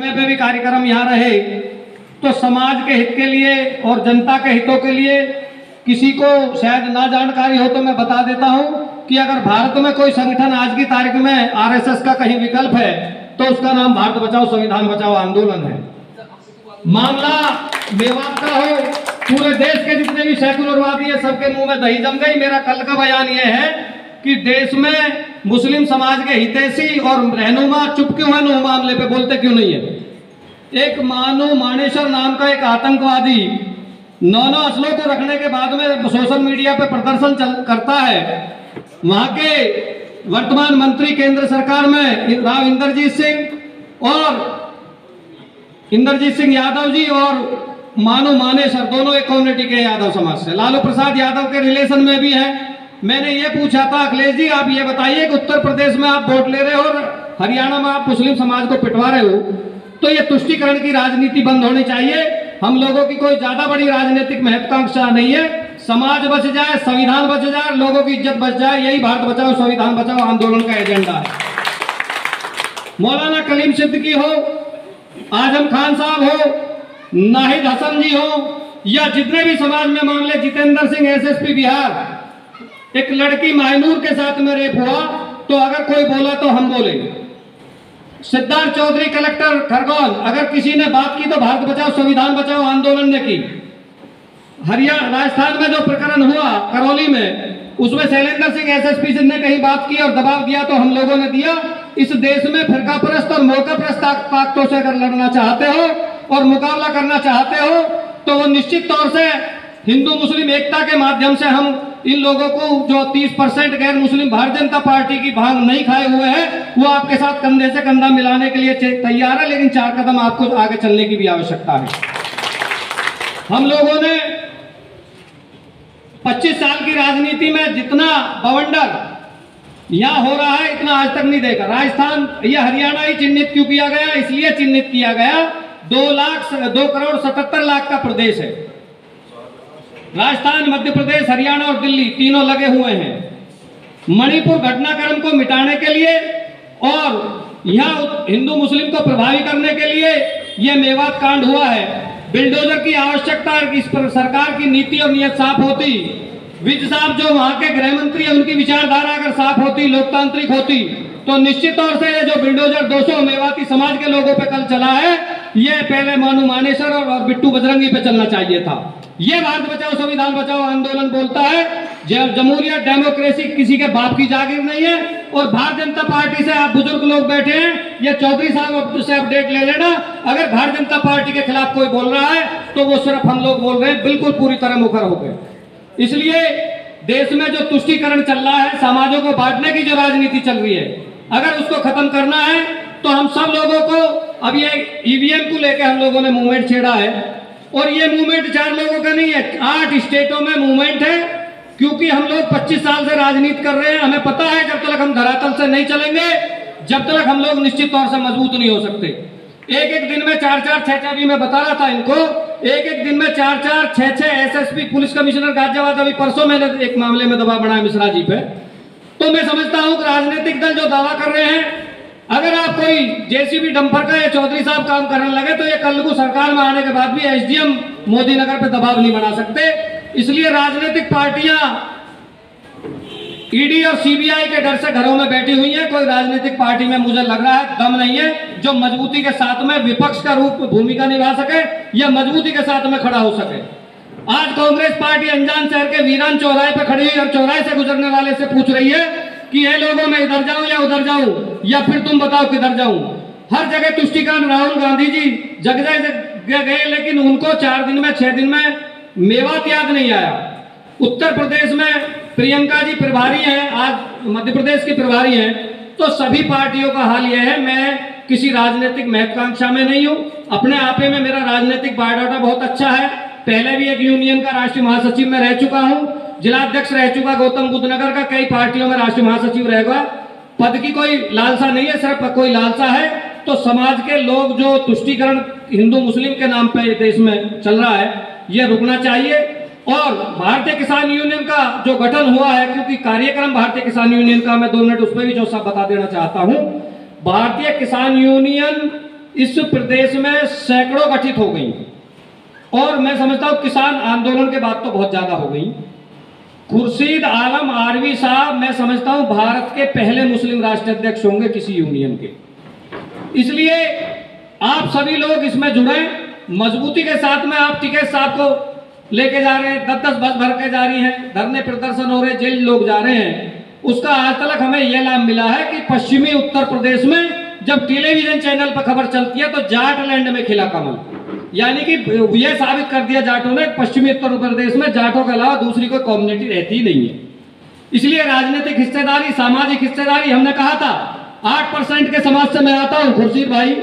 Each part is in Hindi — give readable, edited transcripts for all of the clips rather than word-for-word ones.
समय पे भी कार्यक्रम यहाँ रहे तो समाज के हित के लिए और जनता के हितों के लिए किसी को शायद ना जानकारी हो तो मैं बता देता हूँ कि अगर भारत में कोई संगठन आज की तारीख में आरएसएस का कहीं विकल्प है तो उसका नाम भारत बचाओ संविधान बचाओ आंदोलन है। मामला मेवात का हो, पूरे देश के जितने भी सेकुलरवादी है सबके मुंह में दही जम गई। मेरा कल का बयान यह है कि देश में मुस्लिम समाज के हितैषी और रहनुमा चुप क्यों है, नो मामले पे बोलते क्यों नहीं है। एक मानो मानेसर नाम का एक आतंकवादी 9 असलों को रखने के बाद में सोशल मीडिया पे प्रदर्शन करता है। वहां के वर्तमान मंत्री केंद्र सरकार में राव इंद्रजीत सिंह यादव जी और मानो मानेसर दोनों एक कम्युनिटी के यादव समाज से, लालू प्रसाद यादव के रिलेशन में भी है। मैंने ये पूछा था अखिलेश जी आप ये बताइए कि उत्तर प्रदेश में आप वोट ले रहे हो और हरियाणा में आप मुस्लिम समाज को पिटवा रहे हो, तो ये तुष्टीकरण की राजनीति बंद होनी चाहिए। हम लोगों की कोई ज्यादा बड़ी राजनीतिक महत्वाकांक्षा नहीं है, समाज बच जाए, संविधान बच जाए, लोगों की इज्जत बच जाए, यही भारत बचाओ संविधान बचाओ आंदोलन का एजेंडा है। मौलाना कलीम सिद्दीकी हो, आजम खान साहब हो, नाहिद हसन जी हो, या जितने भी समाज में मामले, जितेंद्र सिंह एसएसपी बिहार, एक लड़की मायनूर के साथ में रेप हुआ तो अगर कोई बोला तो हम बोले। सिद्धार्थ चौधरी कलेक्टर खरगोन, अगर किसी ने बात की तो भारत बचाओ संविधान बचाओ आंदोलन ने की। हरियाणा राजस्थान में जो प्रकरण हुआ करौली में, उसमें शैलेंद्र सिंह एसएसपी ने कहीं बात की और दबाव दिया तो हम लोगों ने दिया। इस देश में फिरकाप्रस्त और मौकाप्रस्त ताकतों से अगर लड़ना चाहते हो और मुकाबला करना चाहते हो तो वो निश्चित तौर से हिंदू मुस्लिम एकता के माध्यम से हम इन लोगों को जो 30% गैर मुस्लिम भारतीय जनता पार्टी की भांग नहीं खाए हुए हैं वो आपके साथ कंधे से कंधा मिलाने के लिए तैयार है, लेकिन 4 कदम आपको आगे चलने की भी आवश्यकता है। हम लोगों ने 25 साल की राजनीति में जितना बवंडर यहां हो रहा है इतना आज तक नहीं देखा। राजस्थान या हरियाणा ही चिन्हित क्यों किया गया, इसलिए चिन्हित किया गया 2 करोड़ 77 लाख का प्रदेश है। राजस्थान, मध्य प्रदेश, हरियाणा और दिल्ली तीनों लगे हुए हैं मणिपुर घटनाक्रम को मिटाने के लिए और यहाँ हिंदू मुस्लिम को प्रभावी करने के लिए। यह मेवात कांड हुआ है। बिल्डोजर की आवश्यकता, इस पर सरकार की नीति और नियत साफ होती, विज साहब जो वहां के गृह मंत्री है उनकी विचारधारा अगर साफ होती, लोकतांत्रिक होती, तो निश्चित तौर से ये जो बिल्डोजर 200 मेवाती समाज के लोगों पे कल चला है, ये पहले मानू मानेसर और बिट्टू बजरंगी पे चलना चाहिए था। ये भारत बचाओ संविधान बचाओ आंदोलन बोलता है जमहूरियत डेमोक्रेसी किसी के बाप की जागीर नहीं है। और भारतीय जनता पार्टी से आप बुजुर्ग लोग बैठे हैं, ये चौधरी साहब से अपडेट ले लेना, अगर भारतीय जनता पार्टी के खिलाफ कोई बोल रहा है तो वो सिर्फ हम लोग बोल रहे हैं, बिल्कुल पूरी तरह मुखर हो गए। इसलिए देश में जो तुष्टीकरण चल रहा है, समाजों को बांटने की जो राजनीति चल रही है, अगर उसको खत्म करना है तो हम सब लोगों को, अब ये ईवीएम को लेकर हम लोगों ने मूवमेंट छेड़ा है और ये मूवमेंट 4 लोगों का नहीं है, 8 स्टेटों में मूवमेंट है, क्योंकि हम लोग 25 साल से राजनीति कर रहे हैं। हमें पता है जब तक हम धरातल से नहीं चलेंगे, जब तक हम लोग निश्चित तौर से मजबूत नहीं हो सकते। एक दिन में 4-4, 6-6 भी मैं बता रहा था इनको, एक दिन में 4-4, 6-6 एसएसपी पुलिस कमिश्नर गाजियाबाद, अभी परसों मैंने एक मामले में दबाव बढ़ाया मिश्रा जी पे। तो मैं समझता हूं कि राजनीतिक दल जो दावा कर रहे हैं, अगर आप कोई जेसीबी डंपर का या चौधरी साहब काम करने लगे तो ये कल को सरकार में आने के बाद भी एसडीएम मोदी नगर पे दबाव नहीं बना सकते। इसलिए राजनीतिक पार्टियां ईडी और सीबीआई के डर से घरों में बैठी हुई हैं। कोई राजनीतिक पार्टी में मुझे लग रहा है दम नहीं है जो मजबूती के साथ में विपक्ष का रूप भूमिका निभा सके या मजबूती के साथ में खड़ा हो सके। आज कांग्रेस पार्टी अनजान शहर के वीरान चौराहे पर खड़ी हुई और चौराहे से गुजरने वाले से पूछ रही है कि ये लोगों में इधर जाऊं या उधर जाऊं, या फिर तुम बताओ किधर जाऊं। हर जगह तुष्टीकरण, राहुल गांधी जी जगह गए लेकिन उनको 4 दिन में 6 दिन में मेवात याद नहीं आया। उत्तर प्रदेश में प्रियंका जी प्रभारी हैं, आज मध्य प्रदेश की प्रभारी हैं। तो सभी पार्टियों का हाल यह है, मैं किसी राजनीतिक महत्वाकांक्षा में नहीं हूं। अपने आपे में मेरा राजनीतिक बायोडाटा बहुत अच्छा है। पहले भी एक यूनियन का राष्ट्रीय महासचिव में रह चुका हूं, जिलाध्यक्ष रह चुका गौतम बुद्ध नगर का, कई पार्टियों में राष्ट्रीय महासचिव रहेगा। पद की कोई लालसा नहीं है, सिर्फ कोई लालसा है तो समाज के लोग जो तुष्टीकरण हिंदू मुस्लिम के नाम पे देश में चल रहा है ये रुकना चाहिए। और भारतीय किसान यूनियन का जो गठन हुआ है, क्योंकि कार्यक्रम भारतीय किसान यूनियन का, मैं 2 मिनट उस पर भी जो सब बता देना चाहता हूं। भारतीय किसान यूनियन इस प्रदेश में सैकड़ों गठित हो गई और मैं समझता हूँ किसान आंदोलन के बाद तो बहुत ज्यादा हो गई। खुर्शीद आलम आलवी साहब मैं समझता हूँ भारत के पहले मुस्लिम राष्ट्राध्यक्ष होंगे किसी यूनियन के। इसलिए आप सभी लोग इसमें जुड़े, मजबूती के साथ में। आप टिकैत साहब को लेके जा रहे हैं, 10-10 बस भर के जा रही हैं, धरने प्रदर्शन हो रहे, जेल लोग जा रहे हैं। उसका आज तक हमें यह लाभ मिला है कि पश्चिमी उत्तर प्रदेश में जब टेलीविजन चैनल पर खबर चलती है तो जाटलैंड में खिला कमल, यानी कि यह साबित कर दिया जाटों ने पश्चिमी उत्तर प्रदेश में जाटों के अलावा दूसरी कोई कम्युनिटी रहती ही नहीं है। इसलिए राजनीतिक हिस्सेदारी, सामाजिक हिस्सेदारी, हमने कहा था 8% के समाज से मैं आता हूं खुर्शीद भाई,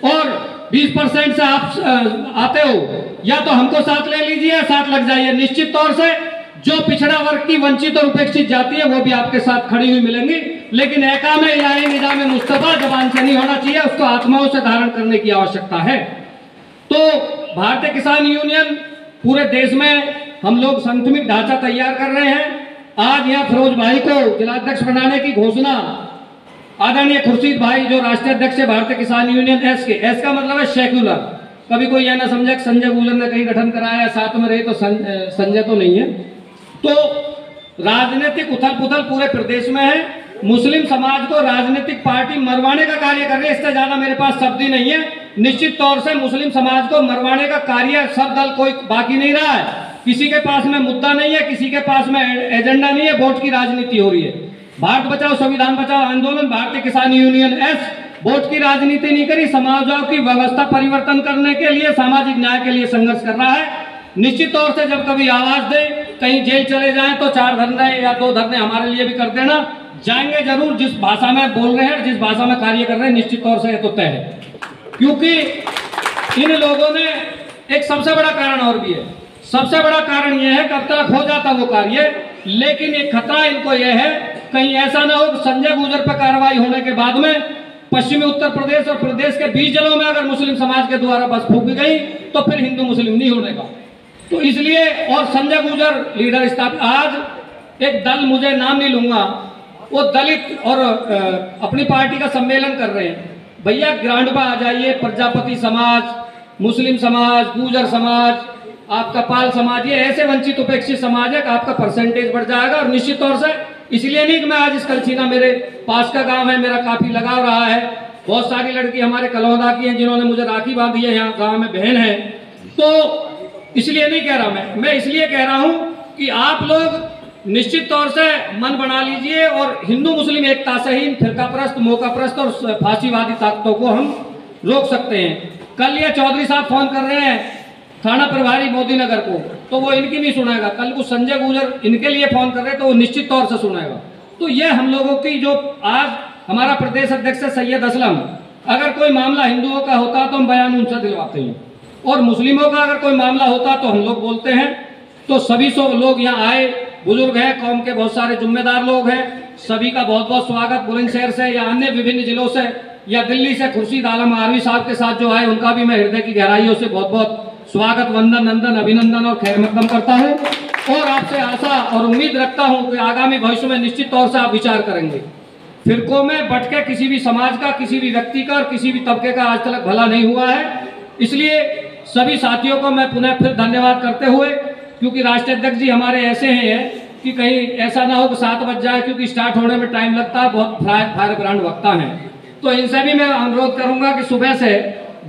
और 20% से आप आते हो, या तो हमको साथ ले लीजिए या साथ लग जाइए। निश्चित तौर से जो पिछड़ा वर्ग की वंचित और उपेक्षित जाति है वो भी आपके साथ खड़ी हुई मिलेंगी, लेकिन एकाम इलाही निजाम मुस्तफा जबान से नहीं होना चाहिए, उसको आत्माओं से धारण करने की आवश्यकता है। तो भारतीय किसान यूनियन पूरे देश में हम लोग संगठनिक ढांचा तैयार कर रहे हैं। आज यहाँ फिरोज भाई को जिलाध्यक्ष बनाने की घोषणा आदरणीय खुर्शीद भाई जो राष्ट्रीय अध्यक्ष है भारतीय किसान यूनियन एस के, एस का मतलब है सेक्युलर। कभी कोई यह ना समझे संजय गुर्जर ने कहीं गठन कराया, साथ में रही तो संजय तो नहीं है। तो राजनीतिक उथल पुथल पूरे प्रदेश में है। मुस्लिम समाज को राजनीतिक पार्टी मरवाने का कार्य कर रही है, इससे ज्यादा मेरे पास शब्द ही नहीं है। निश्चित तौर से मुस्लिम समाज को मरवाने का कार्य सब दल कोई बाकी नहीं रहा है। किसी के पास में मुद्दा नहीं है, किसी के पास में एजेंडा नहीं है, वोट की राजनीति हो रही है। भारत बचाओ संविधान बचाओ आंदोलन भारतीय किसान यूनियन एस वोट की राजनीति नहीं करी, समाजों की व्यवस्था परिवर्तन करने के लिए, सामाजिक न्याय के लिए संघर्ष कर रहा है। निश्चित तौर से जब कभी आवाज दे, कहीं जेल चले जाएं तो 4 धरने या 2 धरने हमारे लिए भी कर देना, जाएंगे जरूर। जिस भाषा में बोल रहे हैं, जिस भाषा में कार्य कर रहे हैं, निश्चित तौर से ये तो तय है। क्योंकि इन लोगों ने एक सबसे बड़ा कारण और भी है, सबसे बड़ा कारण यह है कब तक हो जाता वो कार्य, लेकिन एक खतरा इनको यह है कहीं ऐसा ना हो कि संजय गुर्जर पर कार्रवाई होने के बाद में पश्चिमी उत्तर प्रदेश और प्रदेश के 20 जिलों में अगर मुस्लिम समाज के द्वारा बस फूंकी गई तो फिर हिंदू मुस्लिम नहीं होने का। तो इसलिए, और संजय गुर्जर लीडर स्थापित, आज एक दल, मुझे नाम नहीं लूंगा, वो दलित और अपनी पार्टी का सम्मेलन कर रहे हैं। भैया ग्राउंड पर आ जाइए, प्रजापति समाज, मुस्लिम समाज, गुर्जर समाज, आपका पाल समाज, ये ऐसे वंचित उपेक्षित समाज है कि आपका परसेंटेज बढ़ जाएगा। और निश्चित तौर से इसलिए नहीं कि मैं आज इस कलछीना मेरे पास का गांव है, मेरा काफी लगाव रहा है, बहुत सारी लड़की हमारे कलौदा की हैं जिन्होंने मुझे राखी बांधी है, यहाँ गांव में बहन है, तो इसलिए नहीं कह रहा मैं इसलिए कह रहा हूं कि आप लोग निश्चित तौर से मन बना लीजिए और हिंदू मुस्लिम एकता से ही फिरकाप्रस्त, मौकाप्रस्त और फांसीवादी ताकतों को हम रोक सकते हैं। कल ये चौधरी साहब फोन कर रहे हैं थाना प्रभारी मोदी नगर को, तो वो इनकी नहीं सुनेगा। कल को संजय गुर्जर इनके लिए फोन कर रहे तो वो निश्चित तौर से सुनेगा। तो ये हम लोगों की जो आज हमारा प्रदेश अध्यक्ष है सैयद असलम, अगर कोई मामला हिंदुओं का होता तो हम बयान उनसे दिलवाते हैं, और मुस्लिमों का अगर कोई मामला होता तो हम लोग बोलते हैं। तो सभी लोग यहाँ आए, बुजुर्ग हैं, कौम के बहुत सारे जिम्मेदार लोग हैं, सभी का बहुत बहुत स्वागत। बुलंदशहर से या अन्य विभिन्न जिलों से या दिल्ली से खुर्शीद आलम आलवी साहब के साथ जो आए उनका भी मैं हृदय की गहराइयों से बहुत बहुत स्वागत, वंदन, नंदन, अभिनंदन और खैर मकदम करता हूँ। और आपसे आशा और उम्मीद रखता हूँ कि आगामी भविष्य में निश्चित तौर से आप विचार करेंगे। फिरकों में बट के किसी भी समाज का, किसी भी व्यक्ति का और किसी भी तबके का आज तक भला नहीं हुआ है। इसलिए सभी साथियों को मैं पुनः फिर धन्यवाद करते हुए, क्योंकि राष्ट्रीय अध्यक्ष जी हमारे ऐसे हैं कि कहीं ऐसा ना हो कि 7 बज जाए, क्योंकि स्टार्ट होने में टाइम लगता है, बहुत फायर ब्रांड वक्ता है। तो इनसे भी मैं अनुरोध करूंगा कि सुबह से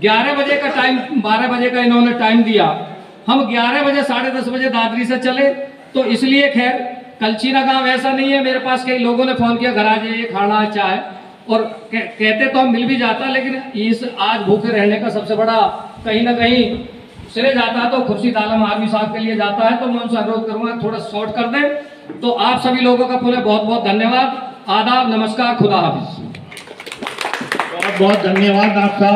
11 बजे का टाइम, 12 बजे का इन्होंने टाइम दिया, हम 11 बजे 10:30 बजे दादरी से चले। तो इसलिए खैर कलछीना गांव ऐसा नहीं है, मेरे पास कई लोगों ने फोन किया घर आ जाइए, खाना चाय, और कहते तो हम मिल भी जाता, लेकिन इस आज भूखे रहने का सबसे बड़ा कहीं ना कहीं श्रेय जाता है तो खुर्शीद आलम आलवी साहब के लिए जाता है। तो मैं उनसे अनुरोध करूंगा थोड़ा शॉर्ट कर दें। तो आप सभी लोगों का पुनः बहुत बहुत धन्यवाद, आदाब, नमस्कार, खुदा हाफिज। बहुत बहुत धन्यवाद आपका।